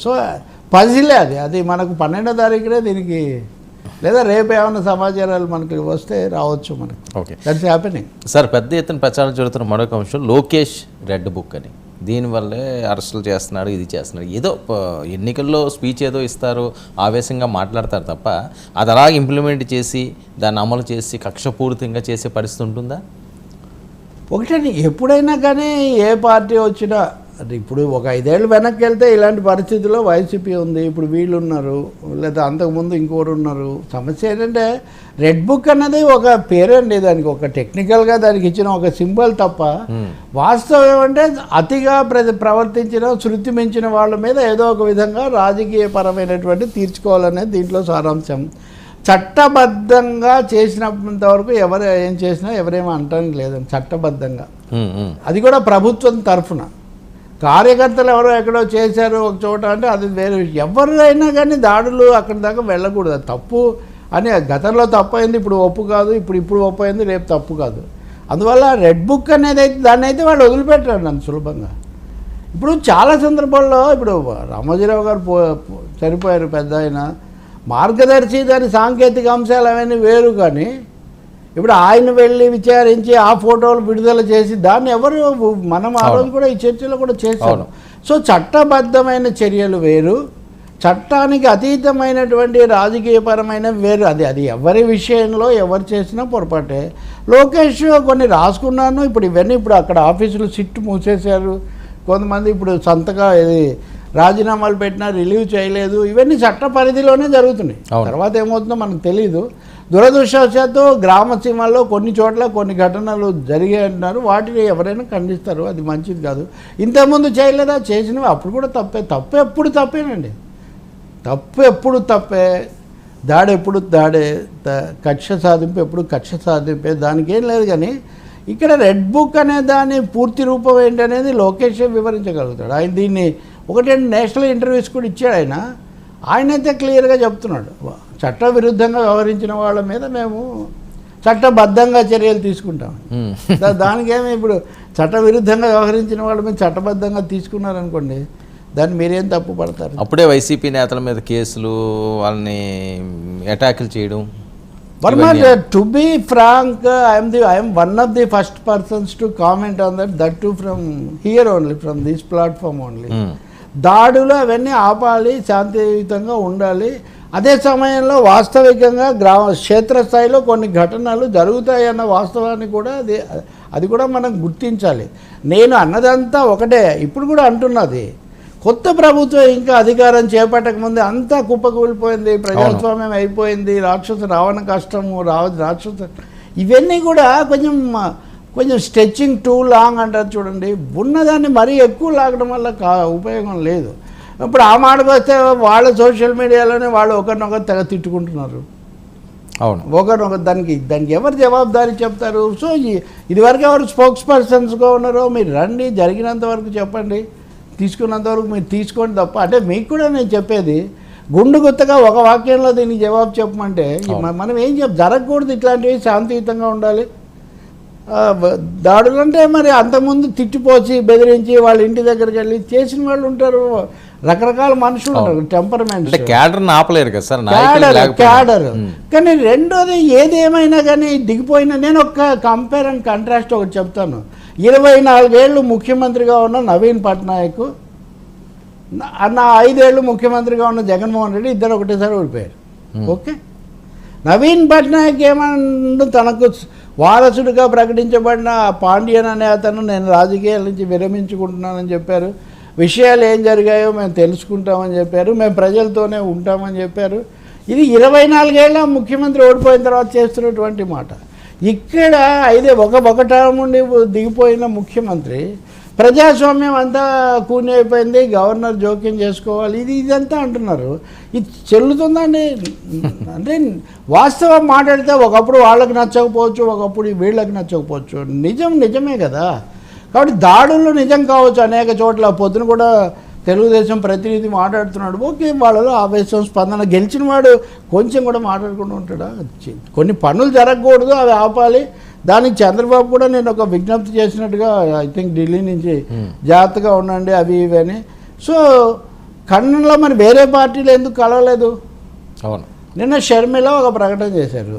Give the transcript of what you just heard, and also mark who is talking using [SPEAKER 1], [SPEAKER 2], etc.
[SPEAKER 1] So పజిలే అది మనకు 12వ తారీఖునే దీనికి లేదా రేపు ఏమైనా సమాచారాలు మనకి వస్తే రావచ్చు మనకి.
[SPEAKER 2] Okay,
[SPEAKER 1] that's happening.
[SPEAKER 2] సార్ పెద్ద ఎత్తున ప్రచారం జరుగుతున్న మరొక అంశం లోకేష్ రెడ్ బుక్ అని, దీనివల్లే అరెస్టులు చేస్తున్నాడు, ఇది చేస్తున్నాడు, ఏదో ఎన్నికల్లో స్పీచ్ ఏదో ఇస్తారు, ఆవేశంగా మాట్లాడతారు తప్ప అది అలా ఇంప్లిమెంట్ చేసి దాన్ని అమలు చేసి కక్షపూరితంగా చేసే పరిస్థితి ఉంటుందా?
[SPEAKER 1] ఒకటండి, ఎప్పుడైనా కానీ ఏ పార్టీ వచ్చినా అంటే ఇప్పుడు ఒక 5 ఏళ్ళు వెనక్కి వెళ్తే ఇలాంటి పరిస్థితుల్లో వైసీపీ ఉంది, ఇప్పుడు వీళ్ళు ఉన్నారు, లేదా అంతకుముందు ఇంకోరు ఉన్నారు. సమస్య ఏంటంటే రెడ్ బుక్ అన్నది ఒక పేరండి, దానికి ఒక టెక్నికల్గా దానికి ఇచ్చిన ఒక సింబల్ తప్ప వాస్తవం ఏమంటే అతిగా ప్రవర్తించిన శృతి మించిన వాళ్ళ మీద ఏదో ఒక విధంగా రాజకీయపరమైనటువంటి తీర్చుకోవాలనేది దీంట్లో సారాంశం. చట్టబద్ధంగా చేసినంత వరకు ఎవరు ఏం చేసినా ఎవరేమో అంటానికి లేదండి. చట్టబద్ధంగా అది కూడా ప్రభుత్వం తరఫున, కార్యకర్తలు ఎవరో ఎక్కడో చేశారు ఒక చోట అంటే అది వేరే విషయం. ఎవరైనా కానీ దాడులు అక్కడి దాకా వెళ్ళకూడదు, తప్పు అని. గతంలో తప్పు అయింది, ఇప్పుడు ఒప్పు కాదు, ఇప్పుడు ఒప్పు అయింది, రేపు తప్పు కాదు. అందువల్ల రెడ్ బుక్ అనేది అయితే దాన్ని అయితే వాళ్ళు వదిలిపెట్టారు అంత సులభంగా. ఇప్పుడు చాలా సందర్భాల్లో ఇప్పుడు రామోజీరావు గారు చనిపోయారు, పెద్ద ఆయన మార్గదర్శి, దాని సాంకేతిక అంశాలు అవన్నీ వేరు. కానీ ఇప్పుడు ఆయన వెళ్ళి విచారించి ఆ ఫోటోలు విడుదల చేసి దాన్ని ఎవరు మనం ఆ రోజు కూడా ఈ చర్చలో కూడా చేశాము. సో చట్టబద్ధమైన చర్యలు వేరు, చట్టానికి అతీతమైనటువంటి రాజకీయపరమైన వేరు. అది ఎవరి విషయంలో ఎవరు చేసినా పొరపాటే. లోకేష్ కొన్ని రాసుకున్నాను, ఇప్పుడు ఇవన్నీ ఇప్పుడు అక్కడ ఆఫీసులు సిట్ మూసేశారు, కొంతమంది ఇప్పుడు ఇది రాజీనామాలు పెట్టినా రిలీవ్ చేయలేదు, ఇవన్నీ చట్ట పరిధిలోనే జరుగుతున్నాయి. తర్వాత ఏమవుతుందో మనకు తెలియదు. దురదృష్టవశాత్తు గ్రామ సీమల్లో కొన్ని చోట్ల కొన్ని ఘటనలు జరిగాయి అంటున్నారు, వాటిని ఎవరైనా ఖండిస్తారు, అది మంచిది కాదు. ఇంతకుముందు చేయలేదా, చేసినవి అప్పుడు కూడా తప్పు ఎప్పుడు తప్పేనండి, తప్పు ఎప్పుడు తప్పే, దాడి ఎప్పుడు దాడే, కక్ష సాధింపు ఎప్పుడు కక్ష సాధింపే, దానికి ఏం లేదు. కానీ ఇక్కడ రెడ్ బుక్ అనే దాని పూర్తి రూపం ఏంటనేది లోకేష్ వివరించగలుగుతాడు. ఆయన దీన్ని ఒకటి నేషనల్ ఇంటర్వ్యూస్ కూడా ఇచ్చాడు. ఆయనైతే క్లియర్గా చెప్తున్నాడు, చట్ట విరుద్ధంగా వ్యవహరించిన వాళ్ళ మీద మేము చట్టబద్ధంగా చర్యలు తీసుకుంటాం. దానికేమి ఇప్పుడు చట్ట విరుద్ధంగా వ్యవహరించిన వాళ్ళ మీద చట్టబద్ధంగా తీసుకున్నారనుకోండి, దాన్ని మీరేం తప్పు పడతారు.
[SPEAKER 2] అప్పుడే వైసీపీ నేతల మీద కేసులు, వాళ్ళని అటాకులు చేయడం.
[SPEAKER 1] To be frank, I am one of the first persons to comment on that too from here only, from this platform only. దాడులు అవన్నీ ఆపాలి, శాంతియుతంగా ఉండాలి. అదే సమయంలో వాస్తవికంగా క్షేత్రస్థాయిలో కొన్ని ఘటనలు జరుగుతాయన్న వాస్తవాన్ని కూడా అది కూడా మనం గుర్తించాలి. నేను అన్నదంతా ఒకటే, ఇప్పుడు కూడా అంటున్నది, కొత్త ప్రభుత్వం ఇంకా అధికారం చేపట్టక ముందే అంతా కుప్పకూలిపోయింది, ప్రజాస్వామ్యం అయిపోయింది, రావణ కష్టము, రాక్షస, ఇవన్నీ కూడా కొంచెం స్ట్రెచ్చింగ్ టూ లాంగ్ అంటారు చూడండి. ఉన్నదాన్ని మరీ ఎక్కువ లాగడం వల్ల ఉపయోగం లేదు. ఇప్పుడు ఆ మాటకు వస్తే వాళ్ళ సోషల్ మీడియాలోనే వాళ్ళు ఒకరినొకరు తెగ తిట్టుకుంటున్నారు.
[SPEAKER 2] అవును,
[SPEAKER 1] ఒకరినొకరు దానికి ఎవరు జవాబుదారీ చెప్తారు? సో ఇదివరకు ఎవరు స్పోక్స్ పర్సన్స్గా ఉన్నారో మీరు రండి, జరిగినంత వరకు చెప్పండి, తీసుకున్నంత వరకు మీరు తీసుకోండి తప్ప. అంటే మీకు కూడా నేను చెప్పేది, గుండు గుత్తగా ఒక వాక్యంలో దీనికి జవాబు చెప్పమంటే మనం ఏం జరగకూడదు, ఇట్లాంటివి శాంతియుతంగా ఉండాలి. దాడులు అంటే మరి అంతకుముందు తిట్టిపోచి బెదిరించి వాళ్ళ ఇంటి దగ్గరికి వెళ్ళి చేసిన వాళ్ళు ఉంటారు, రకరకాల మనుషులు ఉంటారు, టెంపర్మెంట్,
[SPEAKER 2] ఆపలేరు కదా సార్
[SPEAKER 1] క్యాడర్. కానీ రెండోది ఏది ఏమైనా కానీ దిగిపోయినా, నేను ఒక కంపేర్ అండ్ కంట్రాస్ట్ ఒకటి చెప్తాను. 24 ఏళ్ళు ముఖ్యమంత్రిగా ఉన్న నవీన్ పట్నాయక్, నా 5 ఏళ్ళు ముఖ్యమంత్రిగా ఉన్న జగన్మోహన్ రెడ్డి, ఇద్దరు ఒకటేసారి ఓడిపోయారు. ఓకే, నవీన్ పట్నాయక్ ఏమన్నా తనకు వారసుడిగా ప్రకటించబడిన పాండ్యన్ అనే అతను నేను రాజకీయాల నుంచి విరమించుకుంటున్నానని చెప్పారు, విషయాలు ఏం జరిగాయో మేము తెలుసుకుంటామని చెప్పారు, మేము ప్రజలతోనే ఉంటామని చెప్పారు. ఇది 24 ఏళ్ళ ముఖ్యమంత్రి ఓడిపోయిన తర్వాత చేస్తున్నటువంటి మాట. ఇక్కడ ఒక టర్మ్ నుండి దిగిపోయిన ముఖ్యమంత్రి, ప్రజాస్వామ్యం అంతా కూని అయిపోయింది, గవర్నర్ జోక్యం చేసుకోవాలి, ఇదంతా అంటున్నారు. ఇది చెల్లుతుందండి? అంటే వాస్తవం మాట్లాడితే ఒకప్పుడు వాళ్ళకి నచ్చకపోవచ్చు, ఒకప్పుడు వీళ్ళకి నచ్చకపోవచ్చు, నిజమే కదా. కాబట్టి దాడులు నిజం కావచ్చు అనేక చోట్ల. పొద్దున కూడా తెలుగుదేశం ప్రతినిధి మాట్లాడుతున్నాడు, ఓకే, వాళ్ళలో ఆవేశం, స్పందన. గెలిచిన వాడు కొంచెం కూడా మాట్లాడకుండా ఉంటాడా? కొన్ని పనులు జరగకూడదు, అవి ఆపాలి. దానికి చంద్రబాబు కూడా నేను ఒక విజ్ఞప్తి చేసినట్టుగా ఐ థింక్ ఢిల్లీ నుంచి జాగ్రత్తగా ఉండండి అవి ఇవని. సో ఖండనలో మరి వేరే పార్టీలు ఎందుకు కలవలేదు?
[SPEAKER 2] అవును.
[SPEAKER 1] నిన్న షర్మిల ఒక ప్రకటన చేశారు,